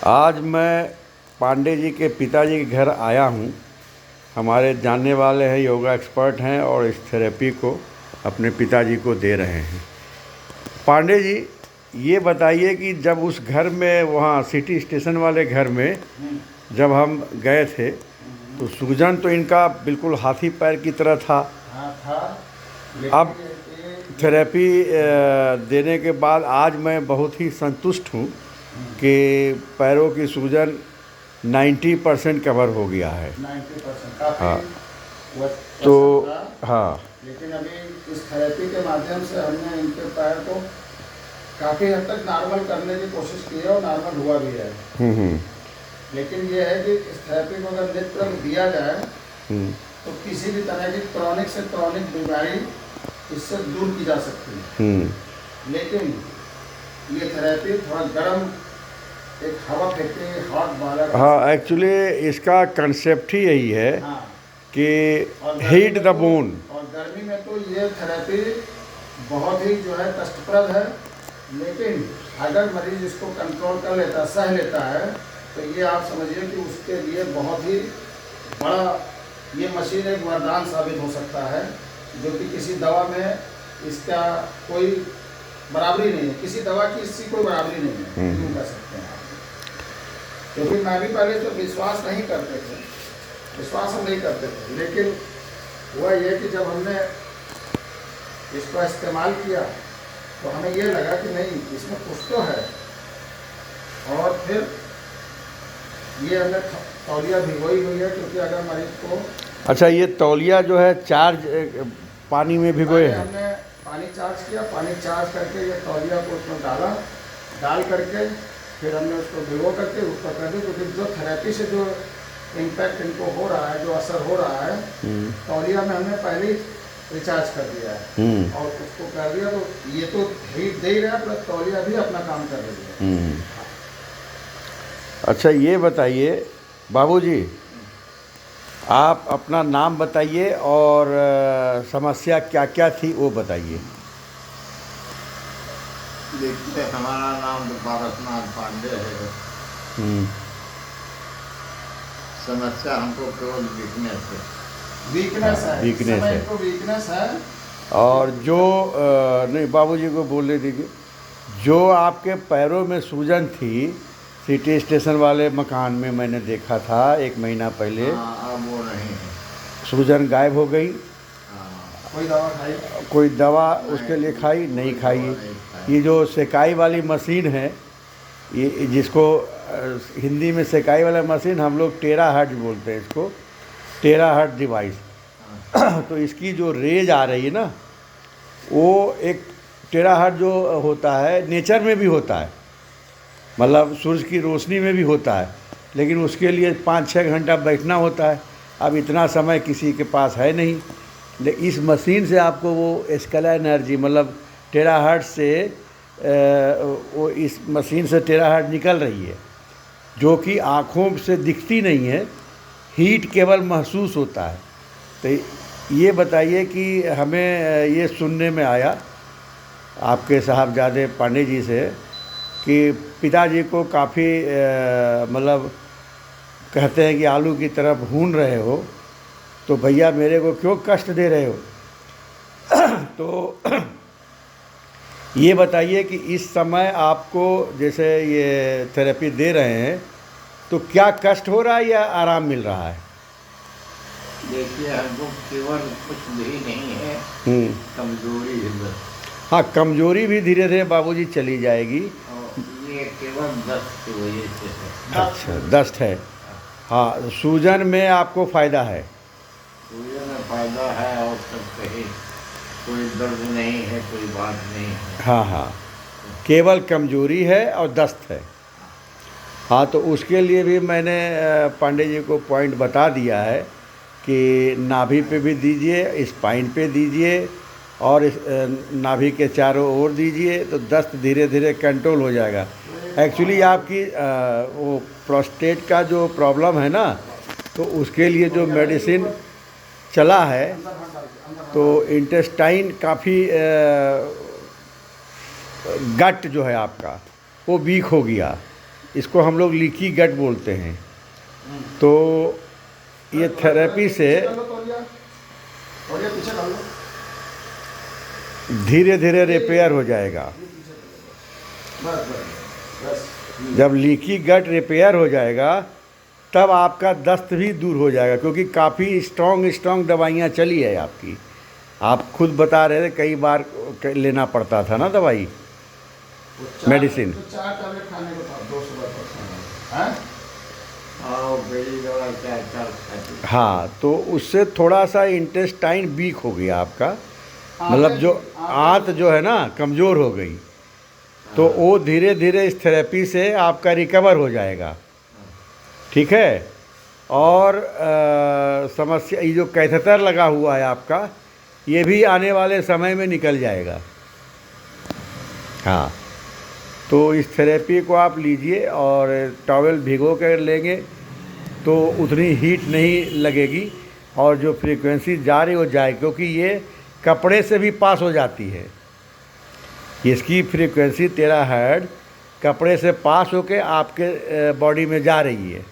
आज मैं पांडे जी के पिताजी के घर आया हूँ। हमारे जानने वाले हैं, योगा एक्सपर्ट हैं और इस थेरेपी को अपने पिताजी को दे रहे हैं। पांडे जी, ये बताइए कि जब उस घर में, वहाँ सिटी स्टेशन वाले घर में जब हम गए थे तो सूजन तो इनका बिल्कुल हाथी पैर की तरह था। हाँ था। अब थेरेपी देने के बाद आज मैं बहुत ही संतुष्ट हूँ कि पैरों की सूजन 90% कवर हो गया है। 90% काफ़ी हाँ, वो तो ऐसा था। हाँ, लेकिन अभी इस थेरेपी के माध्यम से हमने इनके पैर को काफ़ी हद तक नॉर्मल करने की कोशिश की है और नॉर्मल हुआ भी है। हम्म, लेकिन ये है कि इस थेरेपी को अगर नित्य दिया जाए हम्म, तो किसी भी तरह की क्रॉनिक से क्रॉनिक बीमारी इससे दूर की जा सकती है। लेकिन ये थेरेपी थोड़ा गर्म, एक हवा फेंकते हॉट बालर। हाँ, एक्चुअली इसका कंसेप्ट ही यही है हाँ। कि और हीट द बोन। और गर्मी में तो ये थेरेपी बहुत ही जो है कष्टप्रद है। लेकिन अगर मरीज इसको कंट्रोल कर लेता, सह लेता है, तो ये आप समझिए कि उसके लिए बहुत ही बड़ा, ये मशीन एक वरदान साबित हो सकता है, जो कि किसी दवा में इसका कोई बराबरी नहीं है। किसी दवा की इसकी कोई बराबरी नहीं है, यूँ कह सकते हैं आप। क्योंकि मैं भी पहले तो विश्वास नहीं करते थे, विश्वास हम नहीं करते थे। लेकिन हुआ ये कि जब हमने इसका इस्तेमाल किया तो हमें ये लगा कि नहीं, इसमें कुछ तो है। और फिर ये हमने तौलिया भिगोई हुई है, क्योंकि अगर मरीज को, अच्छा, ये तौलिया जो है चार्ज पानी में भिगोए हैं? हमने पानी चार्ज किया, पानी चार्ज करके ये तौलिया को उसमें डाला, डाल करके फिर हमने उसको भिगो करके ऊपर कर दी। क्योंकि जो थेरेपी से जो इम्पैक्ट इनको हो रहा है, जो असर हो रहा है, तौलिया में हमने पहले ही रिचार्ज कर दिया है और उसको कर दिया। तो ये तो हीट दे ही रहा है, प्लस तौलिया भी अपना काम कर रही है। अच्छा, ये बताइए बाबूजी, आप अपना नाम बताइए और समस्या क्या क्या थी वो बताइए। देखिए, हमारा नाम तो पारसनाथ पांडे है। समस्या हमको केवल वीकनेस है। वीकनेस है, वीकनेस है। इनको वीकनेस है। और जो नहीं, बाबूजी को बोलने दीजिए। जो आपके पैरों में सूजन थी, सिटी स्टेशन वाले मकान में मैंने देखा था 1 महीना पहले, अब वो नहीं है। सूजन गायब हो गई। कोई दवा खाई? कोई दवा उसके लिए खाई? नहीं खाई। ये जो सेकाई वाली मशीन है, ये जिसको हिंदी में सेकाई वाला मशीन, हम लोग टेराहर्ट्ज बोलते हैं इसको, टेराहर्ट्ज डिवाइस। तो इसकी जो रेज आ रही है ना, वो एक टेराहर्ट्ज जो होता है नेचर में भी होता है, मतलब सूरज की रोशनी में भी होता है, लेकिन उसके लिए 5-6 घंटा बैठना होता है। अब इतना समय किसी के पास है नहीं। लेकिन इस मशीन से आपको वो स्केलर एनर्जी, मतलब टेराहर्ट्ज से वो इस मशीन से टेराहर्ट्ज निकल रही है, जो कि आँखों से दिखती नहीं है, हीट केवल महसूस होता है। तो ये बताइए कि हमें ये सुनने में आया आपके साहबजादे पांडे जी से कि पिताजी को काफ़ी मतलब कहते हैं कि आलू की तरह भून रहे हो, तो भैया मेरे को क्यों कष्ट दे रहे हो? तो ये बताइए कि इस समय आपको जैसे ये थेरेपी दे रहे हैं तो क्या कष्ट हो रहा है या आराम मिल रहा है? देखिए, हमको केवल कुछ भी नहीं है, कमजोरी है बस। हाँ, कमजोरी भी धीरे धीरे बाबूजी चली जाएगी। और ये केवल दस्त की वजह से है। अच्छा, दस्त है। हाँ, सूजन में आपको फ़ायदा है? सूजन में फायदा है, और सब कहीं कोई दर्द नहीं है, कोई बात नहीं है। हाँ हाँ, केवल कमजोरी है और दस्त है। हाँ, तो उसके लिए भी मैंने पांडे जी को पॉइंट बता दिया है कि नाभि पे भी दीजिए, स्पाइन पे दीजिए और इस नाभि के चारों ओर दीजिए, तो दस्त धीरे धीरे कंट्रोल हो जाएगा। एक्चुअली आपकी वो प्रोस्टेट का जो प्रॉब्लम है ना, तो उसके लिए जो मेडिसिन चला है, तो इंटेस्टाइन काफ़ी गट जो है आपका वो वीक हो गया, इसको हम लोग लीकी गट बोलते हैं। तो ये थेरेपी से पीछे कर लो। धीरे धीरे रिपेयर हो जाएगा। बस बस बस। जब लीकी गट रिपेयर हो जाएगा तब आपका दस्त भी दूर हो जाएगा, क्योंकि काफ़ी स्ट्रॉन्ग दवाइयाँ चली है आपकी। आप खुद बता रहे थे कई बार लेना पड़ता था ना दवाई, मेडिसिन। तो 4 टैबलेट खाने को था 200 हैं। हाँ बेली दवा 4 खाती। हाँ, तो उससे थोड़ा सा इंटेस्टाइन वीक हो गया आपका, मतलब जो आंत जो है ना कमज़ोर हो गई। तो वो धीरे धीरे इस थेरेपी से आपका रिकवर हो जाएगा, ठीक है। और समस्या ये जो कैथेटर लगा हुआ है आपका, ये भी आने वाले समय में निकल जाएगा। हाँ, तो इस थेरेपी को आप लीजिए और टॉवेल भिगो कर लेंगे तो उतनी हीट नहीं लगेगी और जो फ्रीक्वेंसी जा रही हो जाए, क्योंकि ये कपड़े से भी पास हो जाती है। इसकी फ्रीक्वेंसी 13 हर्ट्ज कपड़े से पास होके आपके बॉडी में जा रही है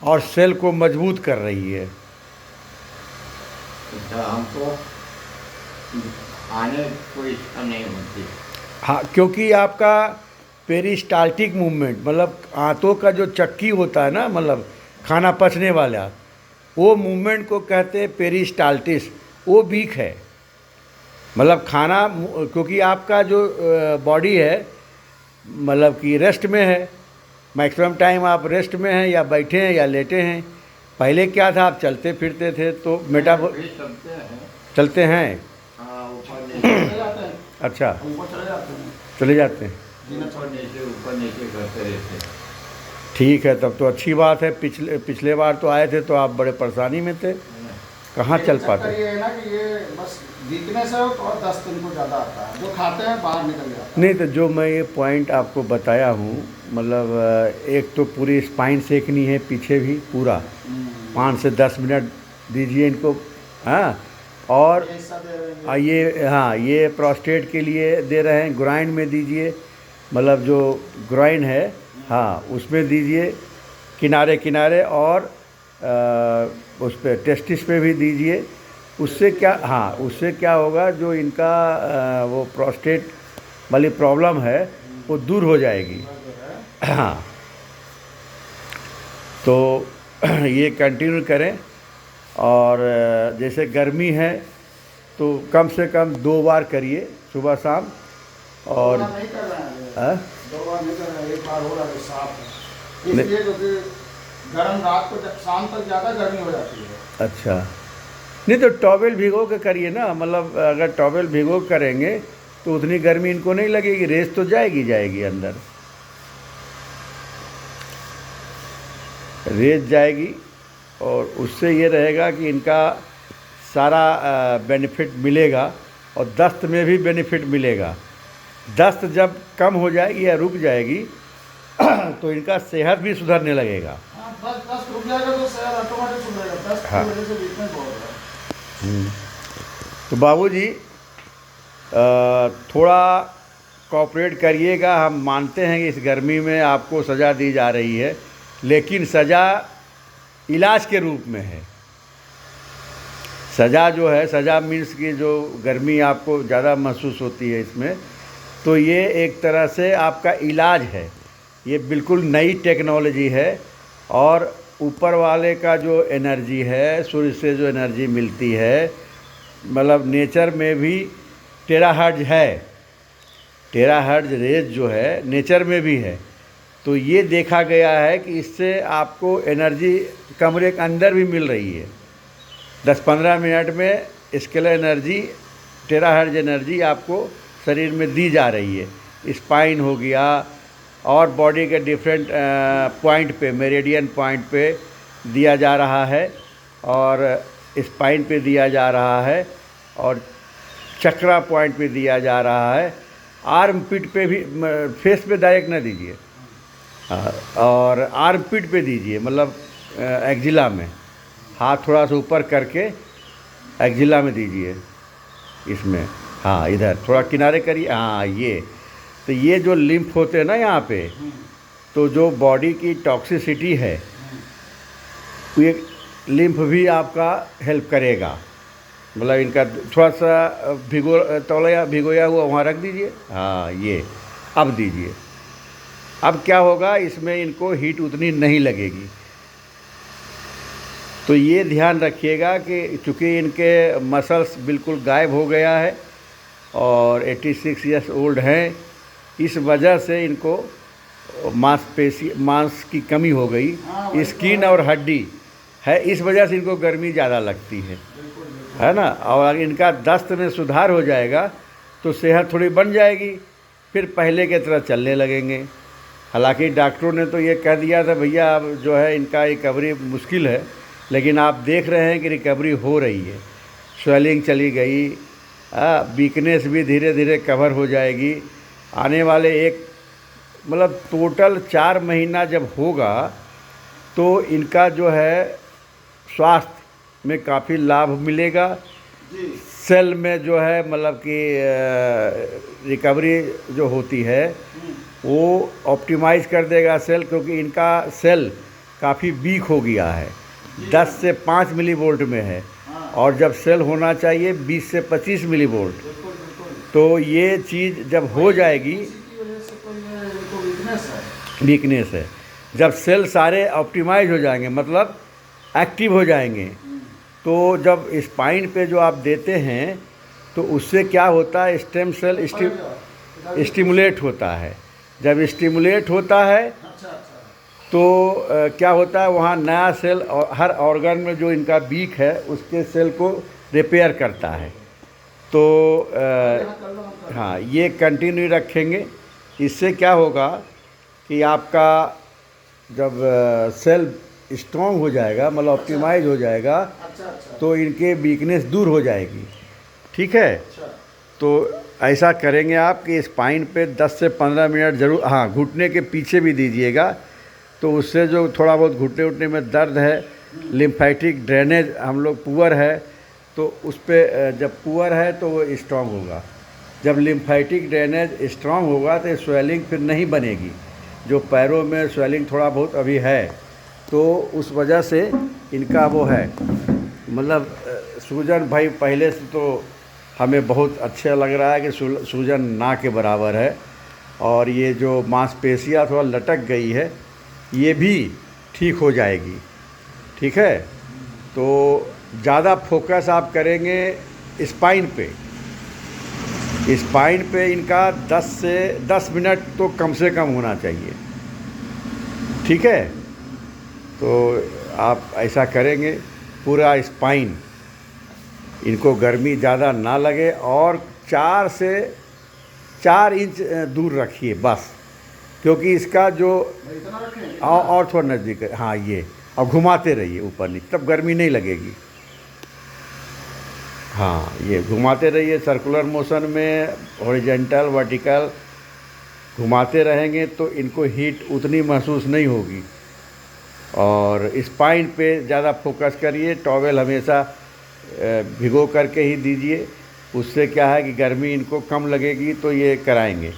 और सेल को मजबूत कर रही है। अच्छा, हमको आने कोई इच्छा नहीं होती। हाँ, क्योंकि आपका पेरिस्टाल्टिक मूवमेंट, मतलब आंतों का जो चक्की होता है ना, मतलब खाना पचने वाला, वो मूवमेंट को कहते हैं पेरिस्टाल्टिस, वो वीक है। मतलब खाना, क्योंकि आपका जो बॉडी है मतलब कि रेस्ट में है, मैक्सिमम टाइम आप रेस्ट में हैं या बैठे हैं या लेटे हैं। पहले क्या था, आप चलते फिरते थे तो चलते हैं। हाँ, ऊपर चले जाते हैं, अच्छा, ऊपर चले जाते हैं। चले जाते हैं, ऊपर नीचे करते रहते। ठीक है, तब तो अच्छी बात है। पिछले बार तो आए थे तो आप बड़े परेशानी में थे, कहाँ चल पाते। ये है ना कि ये बस वीकनेस है और दस्त इनको ज़्यादा आता है, जो खाते हैं बाहर निकल जाता है। नहीं, तो जो मैं ये पॉइंट आपको बताया हूँ, मतलब एक तो पूरी स्पाइन सेकनी है पीछे भी पूरा, 5 से 10 मिनट दीजिए इनको। हाँ, और ये हिस्सा दे रहे हैं। ये, हाँ, ये प्रोस्टेट के लिए दे रहे हैं, ग्राइंड में दीजिए, मतलब जो ग्राइंड है, हाँ, उसमें दीजिए किनारे किनारे, और उस पर टेस्टिस पे भी दीजिए। उससे क्या, हाँ, उससे क्या होगा, जो इनका वो प्रोस्टेट वाली प्रॉब्लम है वो दूर हो जाएगी। हाँ, तो ये कंटिन्यू करें। और जैसे गर्मी है तो कम से कम 2 बार करिए, सुबह शाम। और 2 बार नहीं कर रहे हैं, हाँ? 2 बार नहीं कर रहे हैं, 1 बार हो रहा है साफ है। इसलिए क्योंकि गर्म रात को जब शाम तक ज़्यादा गर्मी हो जाती है। अच्छा, नहीं तो टॉवेल भिगो के करिए ना, मतलब अगर टॉवेल भिगो के करेंगे तो उतनी गर्मी इनको नहीं लगेगी, रेस तो जाएगी अंदर, रेस जाएगी। और उससे ये रहेगा कि इनका सारा बेनिफिट मिलेगा और दस्त में भी बेनिफिट मिलेगा। दस्त जब कम हो जाएगी या रुक जाएगी तो इनका सेहत भी सुधरने लगेगा। हाँ, बस दस्त रुक जाएगा तो शहर ऑटोमेटिक सुधरेगा। दस्त की वजह से वीकनेस बहुत है। तो बाबूजी थोड़ा कोऑपरेट करिएगा। हम मानते हैं कि इस गर्मी में आपको सज़ा दी जा रही है, लेकिन सज़ा इलाज के रूप में है। सज़ा जो है, सज़ा मीन्स की जो गर्मी आपको ज़्यादा महसूस होती है इसमें, तो ये एक तरह से आपका इलाज है। ये बिल्कुल नई टेक्नोलॉजी है और ऊपर वाले का जो एनर्जी है, सूर्य से जो एनर्जी मिलती है, मतलब नेचर में भी टेराहर्ट्ज है, टेराहर्ट्ज रेज जो है नेचर में भी है। तो ये देखा गया है कि इससे आपको एनर्जी कमरे के अंदर भी मिल रही है। 10-15 मिनट में स्केलर एनर्जी, टेराहर्ट्ज एनर्जी आपको शरीर में दी जा रही है। स्पाइन हो गया और बॉडी के डिफरेंट पॉइंट पे, मेरिडियन पॉइंट पे दिया जा रहा है, और स्पाइन पे दिया जा रहा है, और चक्रा पॉइंट पे दिया जा रहा है। आर्म पिट पे भी, फेस पे डायरेक्ट ना दीजिए, और आर्म पिट पे दीजिए, मतलब एक्जिला में हाथ थोड़ा सा ऊपर करके एक्जिला में दीजिए इसमें। हाँ, इधर थोड़ा किनारे करिए। हाँ, ये तो ये जो लिम्फ होते हैं ना यहाँ पे, तो जो बॉडी की टॉक्सिसिटी है ये लिम्फ भी आपका हेल्प करेगा। मतलब इनका थोड़ा सा तौलिया भिगोया हुआ वहाँ रख दीजिए। हाँ, ये अब दीजिए। अब क्या होगा, इसमें इनको हीट उतनी नहीं लगेगी। तो ये ध्यान रखिएगा कि चूँकि इनके मसल्स बिल्कुल गायब हो गया है और 86 ईयर्स ओल्ड हैं, इस वजह से इनको मांस की कमी हो गई, स्किन और हड्डी है, इस वजह से इनको गर्मी ज़्यादा लगती है ना। और इनका दस्त में सुधार हो जाएगा तो सेहत थोड़ी बन जाएगी, फिर पहले के तरह चलने लगेंगे। हालांकि डॉक्टरों ने तो ये कह दिया था भैया अब जो है इनका रिकवरी मुश्किल है, लेकिन आप देख रहे हैं कि रिकवरी हो रही है। स्वेलिंग चली गई, वीकनेस भी धीरे धीरे कवर हो जाएगी। आने वाले मतलब टोटल 4 महीना जब होगा तो इनका जो है स्वास्थ्य में काफ़ी लाभ मिलेगा। सेल में जो है मतलब कि रिकवरी जो होती है वो ऑप्टिमाइज़ कर देगा सेल, क्योंकि इनका सेल काफ़ी वीक हो गया है, 10 से 5 मिलीवोल्ट में है और जब सेल होना चाहिए 20 से 25 मिलीवोल्ट। तो ये चीज़ जब हो जाएगी, वीकनेस है, जब सेल सारे ऑप्टिमाइज हो जाएंगे मतलब एक्टिव हो जाएंगे, तो जब स्पाइन पे जो आप देते हैं तो उससे क्या होता है, स्टेम सेल स्टिमुलेट होता है। जब स्टिमुलेट होता है तो क्या होता है, वहाँ नया सेल और हर ऑर्गन में जो इनका वीक है उसके सेल को रिपेयर करता है। तो हाँ, ये कंटिन्यू रखेंगे। इससे क्या होगा कि आपका जब सेल स्ट्रॉन्ग हो जाएगा, मतलब ऑप्टिमाइज हो जाएगा, तो इनके वीकनेस दूर हो जाएगी। ठीक है, तो ऐसा करेंगे आप कि स्पाइन पे 10 से 15 मिनट ज़रूर, हाँ घुटने के पीछे भी दीजिएगा, तो उससे जो थोड़ा बहुत घुटने उठने में दर्द है, लिम्फेटिक ड्रेनेज हम लोग पुअर है, तो उस पर जब पुअर है तो वो स्ट्रॉन्ग होगा। जब लिम्फेटिक ड्रेनेज स्ट्रॉन्ग होगा तो स्वेलिंग फिर नहीं बनेगी। जो पैरों में स्वेलिंग थोड़ा बहुत अभी है तो उस वजह से इनका वो है, मतलब सूजन भाई पहले से तो हमें बहुत अच्छा लग रहा है कि सूजन ना के बराबर है, और ये जो मांसपेशियाँ थोड़ा लटक गई है ये भी ठीक हो जाएगी। ठीक है, तो ज़्यादा फोकस आप करेंगे स्पाइन पे। स्पाइन पे इनका 10 मिनट तो कम से कम होना चाहिए। ठीक है, तो आप ऐसा करेंगे, पूरा स्पाइन, इनको गर्मी ज़्यादा ना लगे और 4 से 4 इंच दूर रखिए बस, क्योंकि इसका जो और थोड़ा नज़दीक है, हाँ ये, और घुमाते रहिए ऊपर नीचे, तब गर्मी नहीं लगेगी। हाँ, ये घुमाते रहिए सर्कुलर मोशन में, हॉरिजॉन्टल वर्टिकल घुमाते रहेंगे तो इनको हीट उतनी महसूस नहीं होगी। और स्पाइन पे ज़्यादा फोकस करिए, टॉवेल हमेशा भिगो करके ही दीजिए, उससे क्या है कि गर्मी इनको कम लगेगी। तो ये कराएंगे।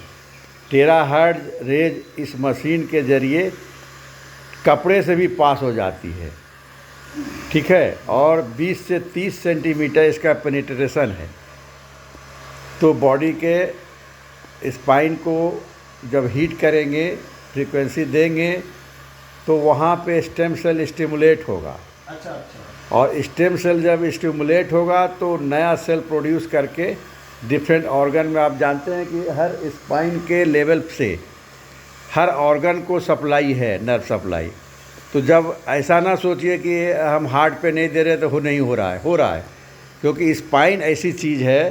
टेराहर्ट्ज़ रेज इस मशीन के ज़रिए कपड़े से भी पास हो जाती है। ठीक है, और 20 से 30 सेंटीमीटर इसका पेनिट्रेशन है। तो बॉडी के स्पाइन को जब हीट करेंगे, फ्रीक्वेंसी देंगे, तो वहाँ पे स्टेम सेल स्टिमुलेट होगा। और स्टेम सेल जब स्टिमुलेट होगा तो नया सेल प्रोड्यूस करके डिफरेंट ऑर्गन में, आप जानते हैं कि हर स्पाइन के लेवल से हर ऑर्गन को सप्लाई है, नर्व सप्लाई। तो जब ऐसा ना सोचिए कि हम हार्ट पे नहीं दे रहे तो नहीं हो रहा है, हो रहा है, क्योंकि स्पाइन ऐसी चीज़ है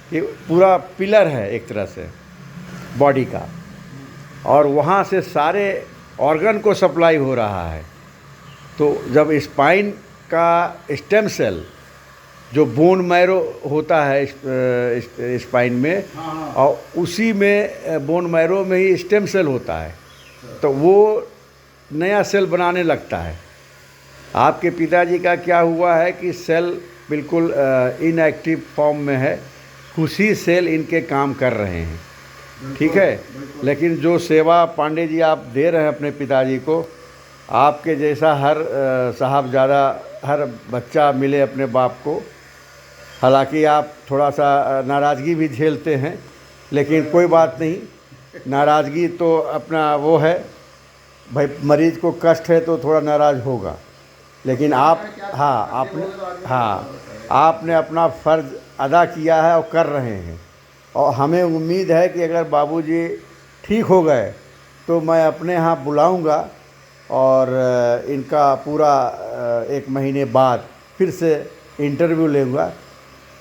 कि पूरा पिलर है एक तरह से बॉडी का, और वहाँ से सारे ऑर्गन को सप्लाई हो रहा है। तो जब स्पाइन का स्टेम सेल जो बोन मैरो होता है स्पाइन में, और उसी में बोन मैरो में ही स्टेम सेल होता है, तो वो नया सेल बनाने लगता है। आपके पिताजी का क्या हुआ है कि सेल बिल्कुल इनएक्टिव फॉर्म में है, कुछ ही सेल इनके काम कर रहे हैं। ठीक है। लेकिन जो सेवा पांडे जी आप दे रहे हैं अपने पिताजी को, आपके जैसा हर साहबजादा, हर बच्चा मिले अपने बाप को। हालांकि आप थोड़ा सा नाराज़गी भी झेलते हैं, लेकिन कोई बात नहीं, नाराज़गी तो अपना वो है भाई, मरीज को कष्ट है तो थोड़ा नाराज़ होगा, लेकिन आप आपने अपना फ़र्ज़ अदा किया है और कर रहे हैं। और हमें उम्मीद है कि अगर बाबूजी ठीक हो गए तो मैं अपने यहाँ बुलाऊंगा और इनका पूरा 1 महीने बाद फिर से इंटरव्यू लूँगा।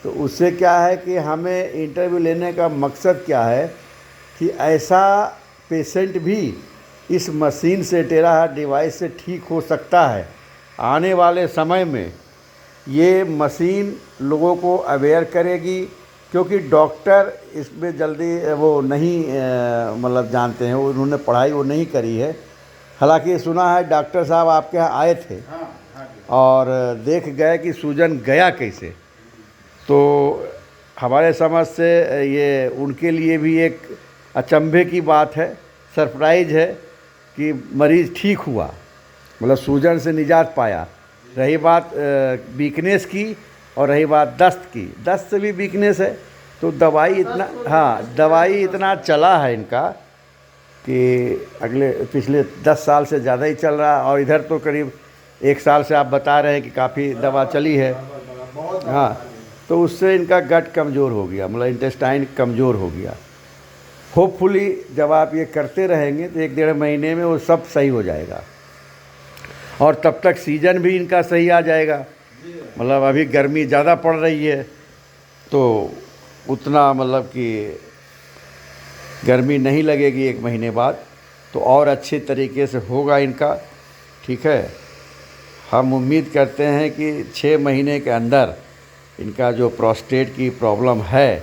तो उससे क्या है कि हमें इंटरव्यू लेने का मकसद क्या है कि ऐसा पेशेंट भी इस मशीन से, टेराहार्ट डिवाइस से ठीक हो सकता है। आने वाले समय में ये मशीन लोगों को अवेयर करेगी, क्योंकि डॉक्टर इसमें जल्दी वो नहीं मतलब जानते हैं, उन्होंने पढ़ाई वो नहीं करी है। हालांकि सुना है डॉक्टर साहब आपके यहाँ आए थे और देख गए कि सूजन गया कैसे। तो हमारे समझ से ये उनके लिए भी एक अचंभे की बात है, सरप्राइज है कि मरीज़ ठीक हुआ, मतलब सूजन से निजात पाया। रही बात वीकनेस की और रही बात दस्त की, दस्त से भी वीकनेस है, तो दवाई इतना, हाँ दवाई इतना चला है इनका कि पिछले 10 साल से ज़्यादा ही चल रहा है। और इधर तो करीब 1 साल से आप बता रहे हैं कि काफ़ी दवा चली है। हाँ, तो उससे इनका गट कमज़ोर हो गया, मतलब इंटेस्टाइन कमज़ोर हो गया। होपफुली जब आप ये करते रहेंगे तो 1-1.5 महीने में वो सब सही हो जाएगा, और तब तक सीजन भी इनका सही आ जाएगा। मतलब अभी गर्मी ज़्यादा पड़ रही है तो उतना मतलब कि गर्मी नहीं लगेगी 1 महीने बाद, तो और अच्छे तरीके से होगा इनका। ठीक है, हम उम्मीद करते हैं कि 6 महीने के अंदर इनका जो प्रोस्टेट की प्रॉब्लम है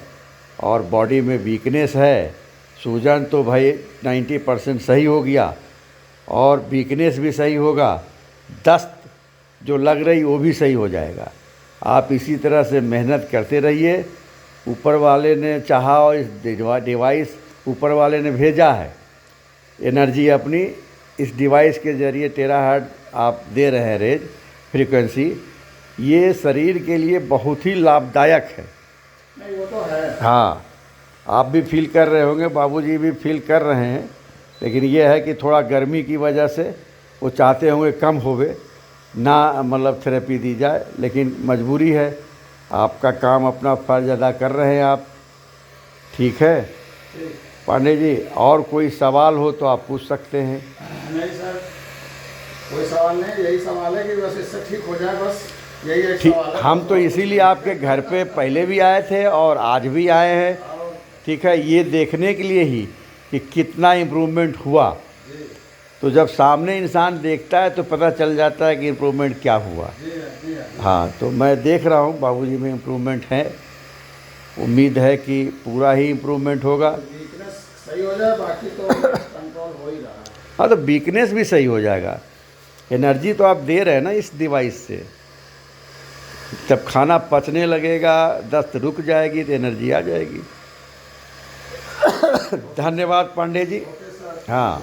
और बॉडी में वीकनेस है, सूजन तो भाई 90% सही हो गया और वीकनेस भी सही होगा, दस्त जो लग रही वो भी सही हो जाएगा। आप इसी तरह से मेहनत करते रहिए। ऊपर वाले ने चाहा और इस डिवाइस ऊपर वाले ने भेजा है, एनर्जी अपनी इस डिवाइस के ज़रिए टेराहार्ट आप दे रहे हैं, रेज फ्रीक्वेंसी, ये शरीर के लिए बहुत ही लाभदायक है। नहीं वो तो है। हाँ, आप भी फील कर रहे होंगे, बाबूजी भी फील कर रहे हैं, लेकिन ये है कि थोड़ा गर्मी की वजह से वो चाहते होंगे कम होवे ना, मतलब थेरेपी दी जाए, लेकिन मजबूरी है। आपका काम अपना फ़र्ज़ अदा कर रहे हैं आप। ठीक है पांडे जी, और कोई सवाल हो तो आप पूछ सकते हैं। नहीं सर, कोई सवाल नहीं, यही सवाल है कि बस इससे ठीक हो जाए, बस यही एक ठीक, सवाल है। हम तो इसीलिए आपके घर पे पहले भी आए थे और आज भी आए हैं। ठीक है, ये देखने के लिए ही कि कितना इम्प्रूवमेंट हुआ। तो जब सामने इंसान देखता है तो पता चल जाता है कि इम्प्रूवमेंट क्या हुआ। हाँ, तो मैं देख रहा हूँ बाबूजी में इम्प्रूवमेंट है। उम्मीद है कि पूरा ही इम्प्रूवमेंट होगा। वीकनेस सही हो जाए, बाकी तो कंट्रोल हो ही रहा है। हाँ, तो वीकनेस भी सही हो जाएगा। एनर्जी तो आप दे रहे हैं ना इस डिवाइस से, जब खाना पचने लगेगा, दस्त रुक जाएगी तो एनर्जी आ जाएगी। धन्यवाद पांडे जी। हाँ।